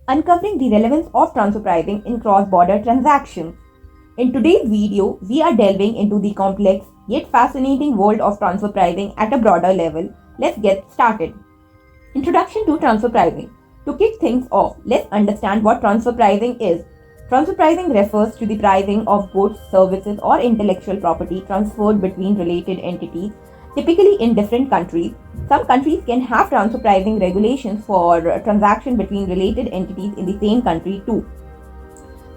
uncovering the relevance of transfer pricing in cross-border transactions. In today's video, we are delving into the complex yet fascinating world of transfer pricing at a broader level. Let's get started. Introduction to transfer pricing. To kick things off, let's understand what transfer pricing is. Transfer pricing refers to the pricing of goods, services, or intellectual property transferred between related entities, typically in different countries. Some countries can have transfer pricing regulations for transaction between related entities in the same country too.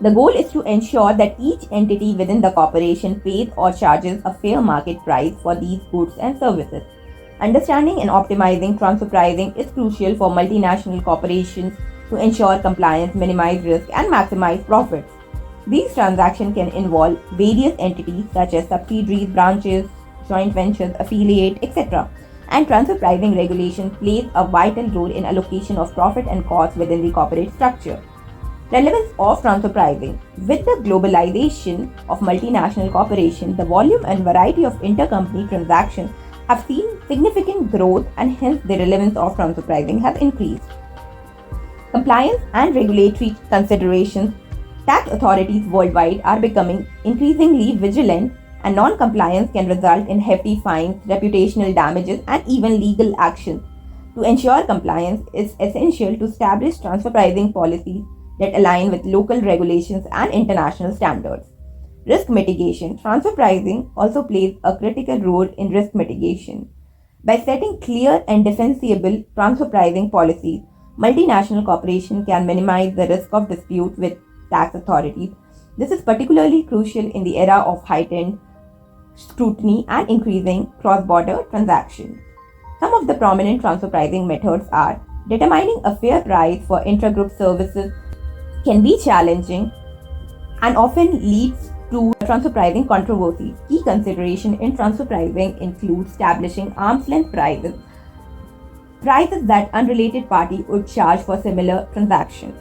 The goal is to ensure that each entity within the corporation pays or charges a fair market price for these goods and services. Understanding and optimizing transfer pricing is crucial for multinational corporations to ensure compliance, minimize risk, and maximize profits. These transactions can involve various entities such as subsidiaries, branches, joint ventures, affiliate, etc. And transfer pricing regulation plays a vital role in allocation of profit and cost within the corporate structure. Relevance of transfer pricing. With the globalization of multinational corporations, the volume and variety of intercompany transactions have seen significant growth, and hence the relevance of transfer pricing has increased. Compliance and regulatory considerations. Tax authorities worldwide are becoming increasingly vigilant, and non-compliance can result in hefty fines, reputational damages, and even legal action. To ensure compliance, it is essential to establish transfer pricing policies that align with local regulations and international standards. Risk mitigation. Transfer pricing also plays a critical role in risk mitigation. By setting clear and defensible transfer pricing policies, multinational corporations can minimize the risk of dispute with tax authorities. This is particularly crucial in the era of heightened scrutiny and increasing cross-border transactions. Some of the prominent transfer pricing methods are: determining a fair price for intragroup services can be challenging and often leads to transfer pricing controversies. Key consideration in transfer pricing include establishing arm's length prices that unrelated party would charge for similar transactions,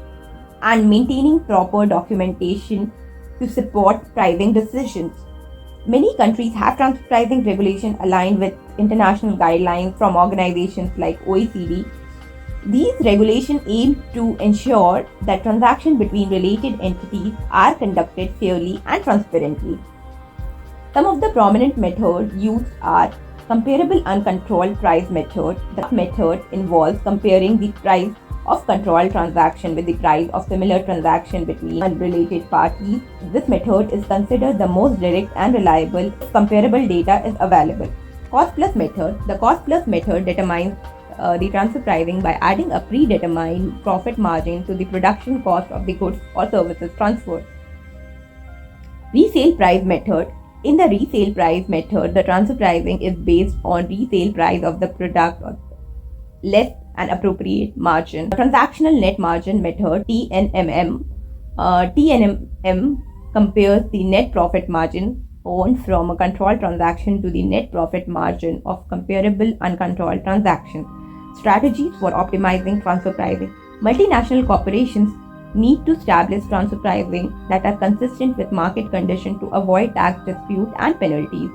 and maintaining proper documentation to support pricing decisions. Many countries have transfer pricing regulation aligned with international guidelines from organizations like OECD. These regulations aim to ensure that transactions between related entities are conducted fairly and transparently. Some of the prominent methods used are: comparable uncontrolled price method. The method involves comparing the price of controlled transaction with the price of similar transaction between unrelated parties. This method is considered the most direct and reliable if comparable data is available. Cost plus method. The cost plus method determines the transfer pricing by adding a predetermined profit margin to the production cost of the goods or services transferred. Resale price method. In the resale price method, the transfer pricing is based on resale price of the product or less an appropriate margin. Transactional net margin method, TNMM. TNMM compares the net profit margin earned from a controlled transaction to the net profit margin of comparable uncontrolled transactions. Strategies for optimizing transfer pricing. Multinational corporations need to establish transfer pricing that are consistent with market conditions to avoid tax dispute and penalties.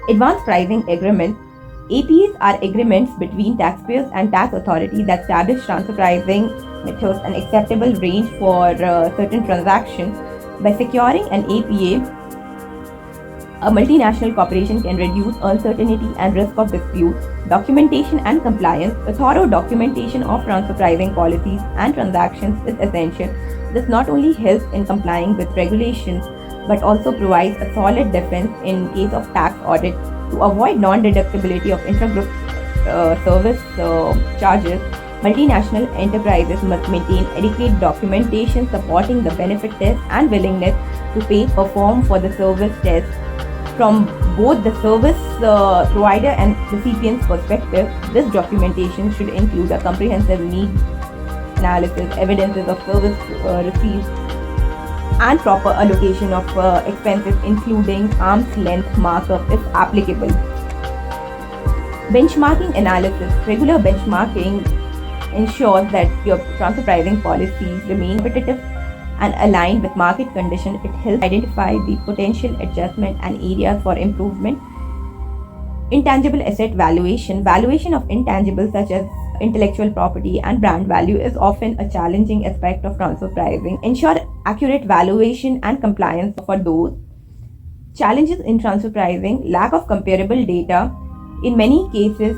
Advanced pricing agreements. APAs are agreements between taxpayers and tax authorities that establish transfer pricing methods and acceptable range for certain transactions. By securing an APA, a multinational corporation can reduce uncertainty and risk of dispute. Documentation and compliance. A thorough documentation of transfer pricing policies and transactions is essential. This not only helps in complying with regulations but also provides a solid defense in case of tax audit. To avoid non-deductibility of intragroup service charges, multinational enterprises must maintain adequate documentation supporting the benefit test and willingness to pay perform for the service test. From both the service provider and recipient's perspective, this documentation should include a comprehensive needs analysis, evidences of service received, and proper allocation of expenses, including arm's length markup if applicable. Benchmarking analysis. Regular benchmarking ensures that your transfer pricing policies remain competitive and aligned with market conditions. It helps identify the potential adjustment and areas for improvement. Intangible asset valuation. Valuation of intangibles such as intellectual property, and brand value is often a challenging aspect of transfer pricing. Ensure accurate valuation and compliance for those. Challenges in transfer pricing: lack of comparable data. In many cases,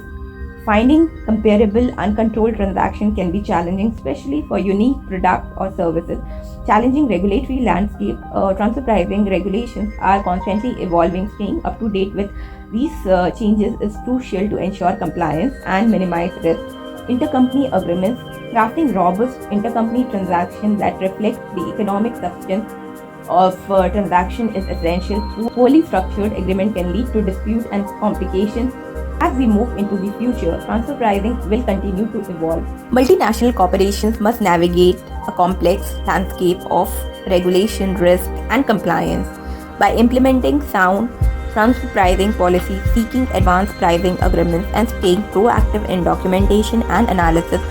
finding comparable uncontrolled transaction can be challenging, especially for unique products or services. Challenging regulatory landscape. Transfer pricing regulations are constantly evolving. Staying up to date with these changes is crucial to ensure compliance and minimize risk. Intercompany agreements. Crafting robust intercompany transactions that reflect the economic substance of transaction is essential. Poorly structured agreement can lead to dispute and complications. As we move into the future, transfer pricing will continue to evolve. Multinational corporations must navigate a complex landscape of regulation, risk, and compliance. By implementing sound transfer pricing policies, seeking advanced pricing agreements, and staying proactive in documentation and analysis,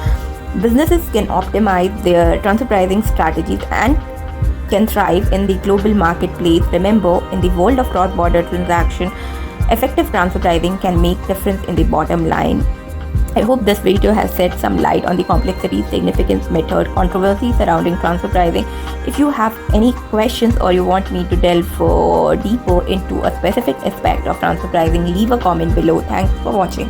businesses can optimize their transfer pricing strategies and can thrive in the global marketplace. Remember, in the world of cross-border transaction, effective transfer pricing can make difference in the bottom line. I hope this video has shed some light on the complexity, significance, method, controversy surrounding transfer pricing. If you have any questions or you want me to delve deeper into a specific aspect of transfer pricing, leave a comment below. Thanks for watching.